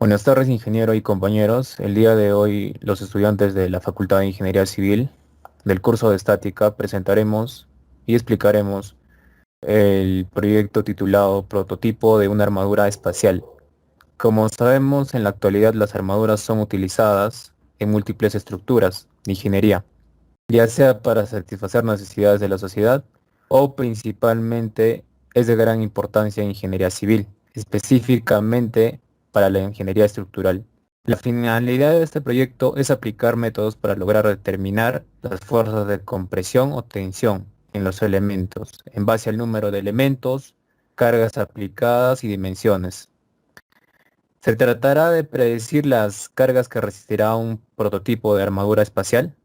Buenas tardes, ingeniero y compañeros. El día de hoy, los estudiantes de la Facultad de Ingeniería Civil del curso de Estática presentaremos y explicaremos el proyecto titulado Prototipo de una armadura espacial. Como sabemos, en la actualidad las armaduras son utilizadas en múltiples estructuras de ingeniería, ya sea para satisfacer necesidades de la sociedad o principalmente es de gran importancia en ingeniería civil, específicamente para la ingeniería estructural. La finalidad de este proyecto es aplicar métodos para lograr determinar las fuerzas de compresión o tensión en los elementos, en base al número de elementos, cargas aplicadas y dimensiones. Se tratará de predecir las cargas que resistirá un prototipo de armadura espacial.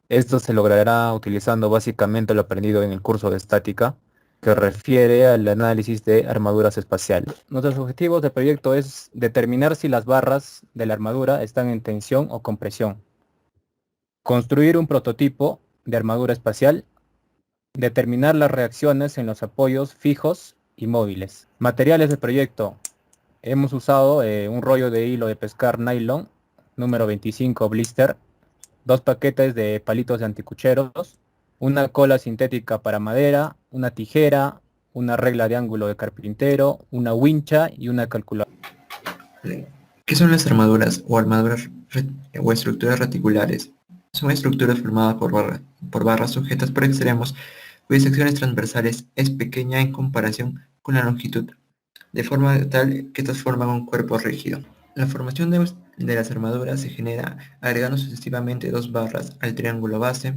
Esto se logrará utilizando básicamente lo aprendido en el curso de estática, que refiere al análisis de armaduras espaciales. Nuestros objetivos del proyecto es determinar si las barras de la armadura están en tensión o compresión, construir un prototipo de armadura espacial, determinar las reacciones en los apoyos fijos y móviles. Materiales del proyecto. Hemos usado un rollo de hilo de pescar nylon número 25 blister, dos paquetes de palitos de anticucheros, una cola sintética para madera, una tijera, una regla de ángulo de carpintero, una wincha y una calculadora. ¿Qué son las armaduras o o estructuras reticulares? Son estructuras formadas por barras sujetas por extremos cuyas secciones transversales es pequeña en comparación con la longitud, de forma tal que estas forman un cuerpo rígido. La formación de las armaduras se genera agregando sucesivamente dos barras al triángulo base,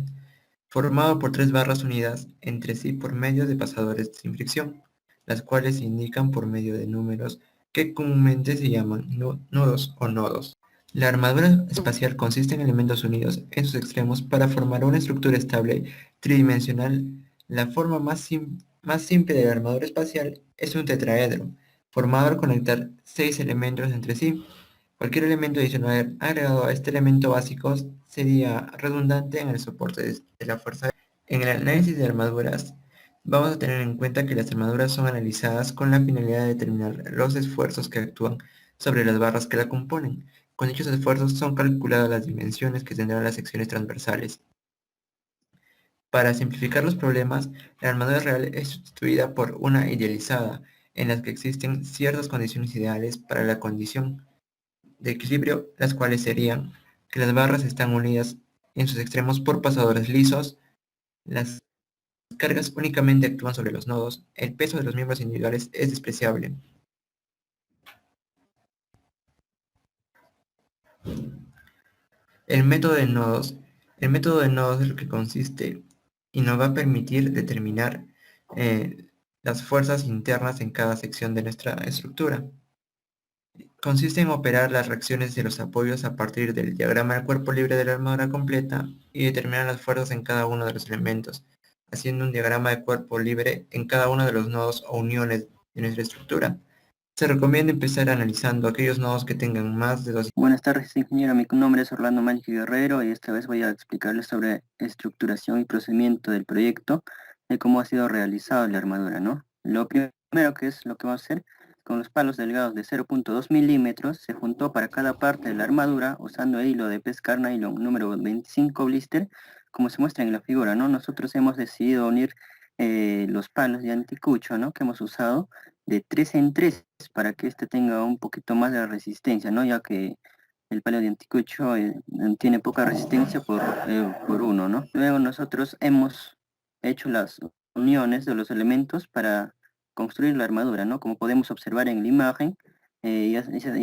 formado por tres barras unidas entre sí por medio de pasadores sin fricción, las cuales se indican por medio de números que comúnmente se llaman nudos o nodos. La armadura espacial consiste en elementos unidos en sus extremos para formar una estructura estable tridimensional. La forma más simple de la armadura espacial es un tetraedro, formado al conectar seis elementos entre sí. Cualquier elemento adicional agregado a este elemento básico sería redundante en el soporte de la fuerza. En el análisis de armaduras, vamos a tener en cuenta que las armaduras son analizadas con la finalidad de determinar los esfuerzos que actúan sobre las barras que la componen. Con dichos esfuerzos son calculadas las dimensiones que tendrán las secciones transversales. Para simplificar los problemas, la armadura real es sustituida por una idealizada, en la que existen ciertas condiciones ideales para la condición de equilibrio, las cuales serían que las barras están unidas en sus extremos por pasadores lisos, las cargas únicamente actúan sobre los nodos, el peso de los miembros individuales es despreciable. El método de nodos. El método de nodos es lo que consiste y nos va a permitir determinar eh, las fuerzas internas en cada sección de nuestra estructura. Consiste en operar las reacciones de los apoyos a partir del diagrama del cuerpo libre de la armadura completa y determinar las fuerzas en cada uno de los elementos, haciendo un diagrama de cuerpo libre en cada uno de los nodos o uniones de nuestra estructura. Se recomienda empezar analizando aquellos nodos que tengan más de dos. Buenas tardes, ingeniero. Mi nombre es Orlando Mágico Guerrero y esta vez voy a explicarles sobre estructuración y procedimiento del proyecto de cómo ha sido realizado la armadura, ¿no? Lo primero que es lo que vamos a hacer, con los palos delgados de 0.2 milímetros, se juntó para cada parte de la armadura usando el hilo de pescar nylon número 25 blister, como se muestra en la figura, ¿no? Nosotros hemos decidido unir los palos de anticucho, ¿no? Que hemos usado de 3 en 3 para que este tenga un poquito más de resistencia, ¿no? Ya que el palo de anticucho tiene poca resistencia por uno, ¿no? Luego nosotros hemos hecho las uniones de los elementos para construir la armadura, ¿no? Como podemos observar en la imagen, ya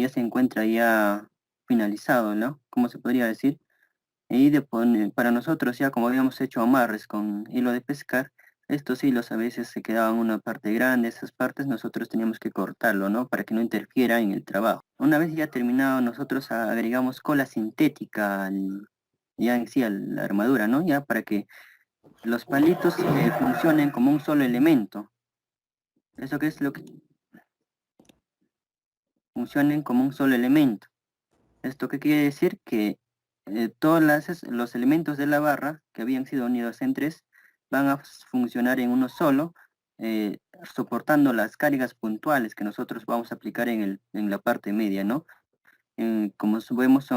se encuentra ya finalizado, ¿no? Como se podría decir. Para nosotros ya como habíamos hecho amarres con hilo de pescar, estos hilos a veces se quedaban una parte grande, esas partes nosotros teníamos que cortarlo, ¿no? Para que no interfiera en el trabajo. Una vez ya terminado, nosotros agregamos cola sintética ya en sí a la armadura, ¿no? Ya para que los palitos funcionen como un solo elemento. ¿Eso qué es lo que funcionen como un solo elemento? ¿Esto qué quiere decir? Que todos los elementos de la barra que habían sido unidos en tres van a funcionar en uno solo soportando las cargas puntuales que nosotros vamos a aplicar en la parte media, ¿no? Como vemos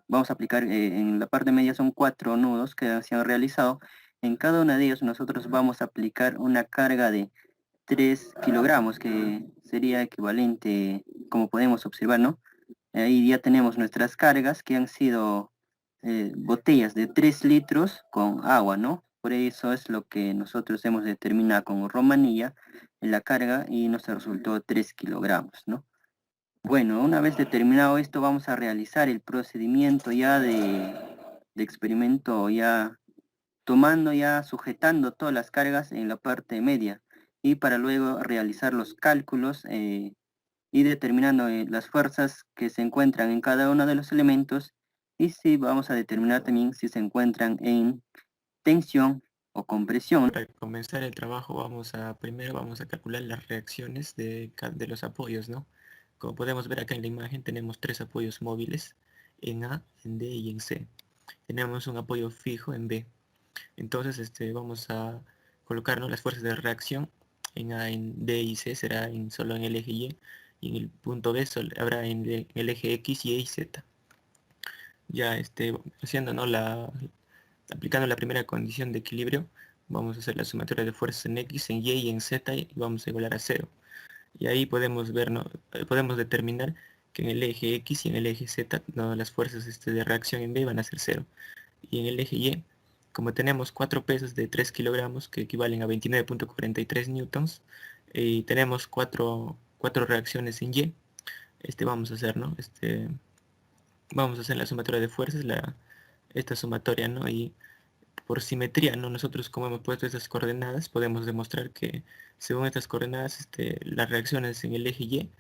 vamos a aplicar en la parte media son 4 nudos que se han realizado. En cada uno de ellos nosotros vamos a aplicar una carga de 3 kilogramos, que sería equivalente, como podemos observar, ¿no? Ahí ya tenemos nuestras cargas que han sido botellas de 3 litros con agua, ¿no? Por eso es lo que nosotros hemos determinado como romanilla en la carga y nos resultó 3 kilogramos, ¿no? Bueno, una vez determinado esto, vamos a realizar el procedimiento ya de experimento, ya tomando, ya sujetando todas las cargas en la parte media y para luego realizar los cálculos y determinando las fuerzas que se encuentran en cada uno de los elementos y si vamos a determinar también si se encuentran en tensión o compresión. Para comenzar el trabajo primero vamos a calcular las reacciones de los apoyos, ¿no? Como podemos ver acá en la imagen tenemos 3 apoyos móviles en A, en D y en C. Tenemos un apoyo fijo en B. Entonces vamos a colocarnos las fuerzas de reacción en A, en D y C será solo en el eje Y, y en el punto B habrá en el eje X, Y y Z. Ya haciendo, ¿no? Aplicando la primera condición de equilibrio, vamos a hacer la sumatoria de fuerzas en X, en Y y en Z y vamos a igualar a 0. Y ahí podemos ver, ¿no? Podemos determinar que en el eje X y en el eje Z, ¿no? Las fuerzas de reacción en B van a ser 0. Y en el eje Y, como tenemos 4 pesas de 3 kilogramos que equivalen a 29.43 newtons, y tenemos 4 reacciones en Y, vamos a hacer, ¿no? Vamos a hacer la sumatoria de fuerzas, esta sumatoria, ¿no? Y por simetría, ¿no? Nosotros, como hemos puesto estas coordenadas, podemos demostrar que según estas coordenadas, las reacciones en el eje Y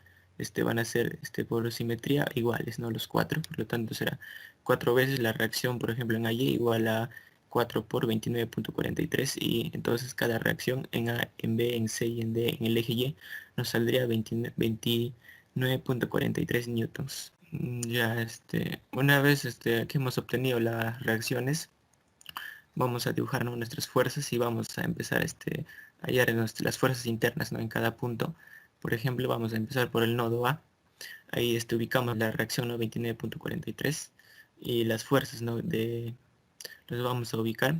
van a ser por simetría iguales, ¿no? Los 4, por lo tanto será 4 veces la reacción, por ejemplo, en AY igual a 4 por 29.43 y entonces cada reacción en A, en B, en C y en D en el eje Y nos saldría 29.43 newtons. Ya, una vez que hemos obtenido las reacciones, vamos a dibujar, ¿no? Nuestras fuerzas y vamos a empezar a hallar las fuerzas internas, ¿no? En cada punto. Por ejemplo, vamos a empezar por el nodo A. Ahí ubicamos la reacción, ¿no? 29.43 y las fuerzas, ¿no? Los vamos a ubicar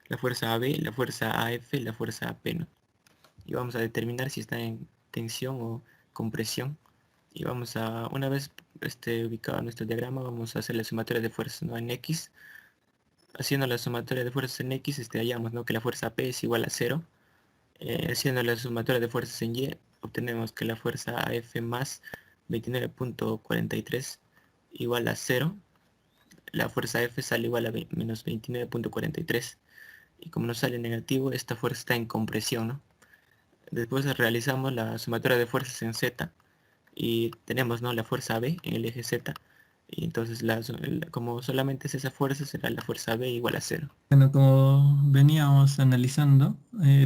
la fuerza AB, la fuerza AF y la fuerza AP, ¿no? Y vamos a determinar si está en tensión o compresión. Y una vez ubicado nuestro diagrama, vamos a hacer la sumatoria de fuerzas, ¿no? En X. Haciendo la sumatoria de fuerzas en X, hallamos, ¿no? Que la fuerza P es igual a 0. Haciendo la sumatoria de fuerzas en Y, obtenemos que la fuerza AF más 29.43 igual a 0. La fuerza F sale igual a menos 29.43. Y como nos sale negativo, esta fuerza está en compresión, ¿no? Después realizamos la sumatoria de fuerzas en Z. Y tenemos, ¿no? La fuerza B en el eje Z. Y entonces como solamente es esa fuerza, será la fuerza B igual a 0. Bueno, como veníamos analizando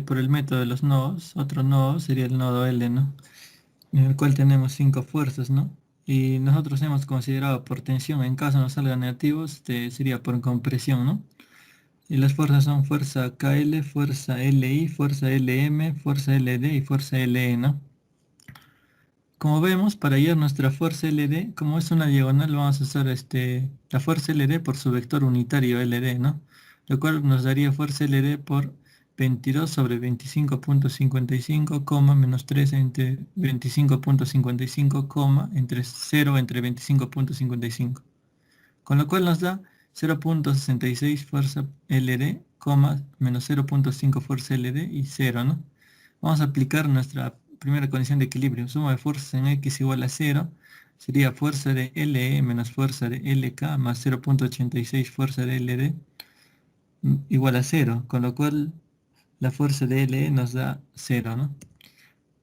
por el método de los nodos, otro nodo sería el nodo L, ¿no? En el cual tenemos 5 fuerzas, ¿no? Y nosotros hemos considerado por tensión, en caso no salga negativo, sería por compresión, ¿no? Y las fuerzas son fuerza KL, fuerza LI, fuerza LM, fuerza LD y fuerza LE, ¿no? Como vemos, para hallar nuestra fuerza LD, como es una diagonal, vamos a usar la fuerza LD por su vector unitario LD, ¿no? Lo cual nos daría fuerza LD por 22 sobre 25.55, menos 3 entre 25.55, entre 0 entre 25.55. Con lo cual nos da 0.66 fuerza LD, menos 0.5 fuerza LD y 0, ¿no? Vamos a aplicar nuestra primera condición de equilibrio. Suma de fuerzas en X igual a 0. Sería fuerza de LE menos fuerza de LK más 0.86 fuerza de LD igual a 0. Con lo cual la fuerza de LE nos da 0, ¿no?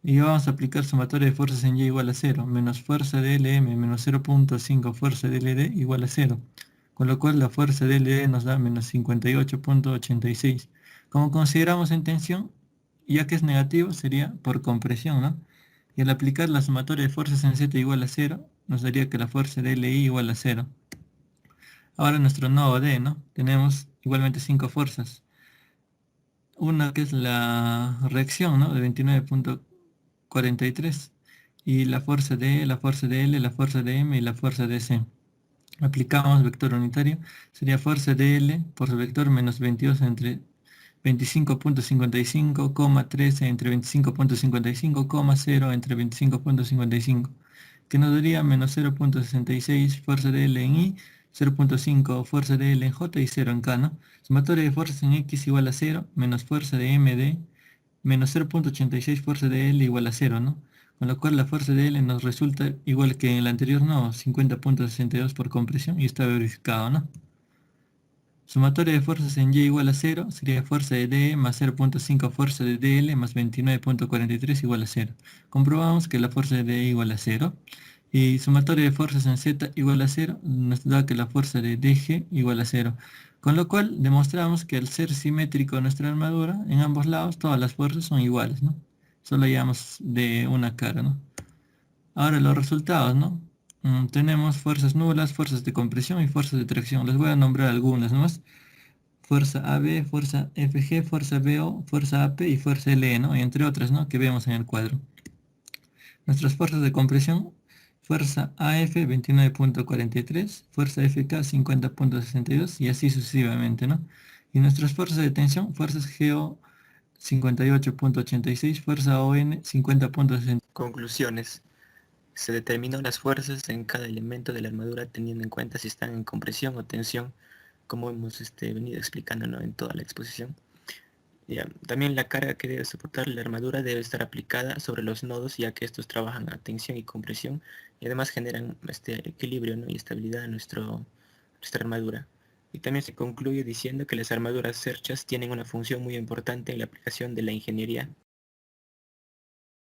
Y vamos a aplicar sumatoria de fuerzas en Y igual a 0. Menos fuerza de LM menos 0.5 fuerza de LD igual a 0. Con lo cual la fuerza de LD nos da menos 58.86. Como consideramos en tensión, ya que es negativo, sería por compresión, ¿no? Y al aplicar la sumatoria de fuerzas en Z igual a 0, nos daría que la fuerza de LI igual a 0. Ahora nuestro nodo D, ¿no? Tenemos igualmente 5 fuerzas. una que es la reacción, ¿no? De 29.43 y la fuerza de E, la fuerza de L, la fuerza de M y la fuerza de C. Aplicamos vector unitario, sería fuerza de L por su vector menos 22 entre 25.55, 13 entre 25.55, 0 entre 25.55, que nos daría menos 0.66 fuerza de L en I, 0.5 fuerza de L en J y 0 en K, ¿no? Sumatoria de fuerzas en X igual a 0, menos fuerza de MD, menos 0.86 fuerza de L igual a 0, ¿no? Con lo cual la fuerza de L nos resulta igual que en el anterior, no, 50.62 por compresión y está verificado, ¿no? Sumatoria de fuerzas en Y igual a 0 sería fuerza de DE más 0.5 fuerza de DL más 29.43 igual a 0. Comprobamos que la fuerza de DE igual a 0. Y sumatoria de fuerzas en Z igual a 0 nos da que la fuerza de DG igual a 0. Con lo cual demostramos que al ser simétrico nuestra armadura, en ambos lados todas las fuerzas son iguales, ¿no? Solo llevamos de una cara, ¿no? Ahora los resultados, ¿no? Tenemos fuerzas nulas, fuerzas de compresión y fuerzas de tracción. Les voy a nombrar algunas nomás. Fuerza AB, fuerza FG, fuerza BO, fuerza AP y fuerza LE, ¿no? Y entre otras, ¿no? Que vemos en el cuadro. Nuestras fuerzas de compresión, fuerza AF 29.43, fuerza FK 50.62 y así sucesivamente, ¿no? Y nuestras fuerzas de tensión, fuerzas GO 58.86, fuerza ON 50.60. Conclusiones. Se determinó las fuerzas en cada elemento de la armadura teniendo en cuenta si están en compresión o tensión, como hemos venido explicando, ¿no?, en toda la exposición. Ya. También la carga que debe soportar la armadura debe estar aplicada sobre los nodos, ya que estos trabajan a tensión y compresión y además generan equilibrio, ¿no?, y estabilidad en nuestra armadura. Y también se concluye diciendo que las armaduras cerchas tienen una función muy importante en la aplicación de la ingeniería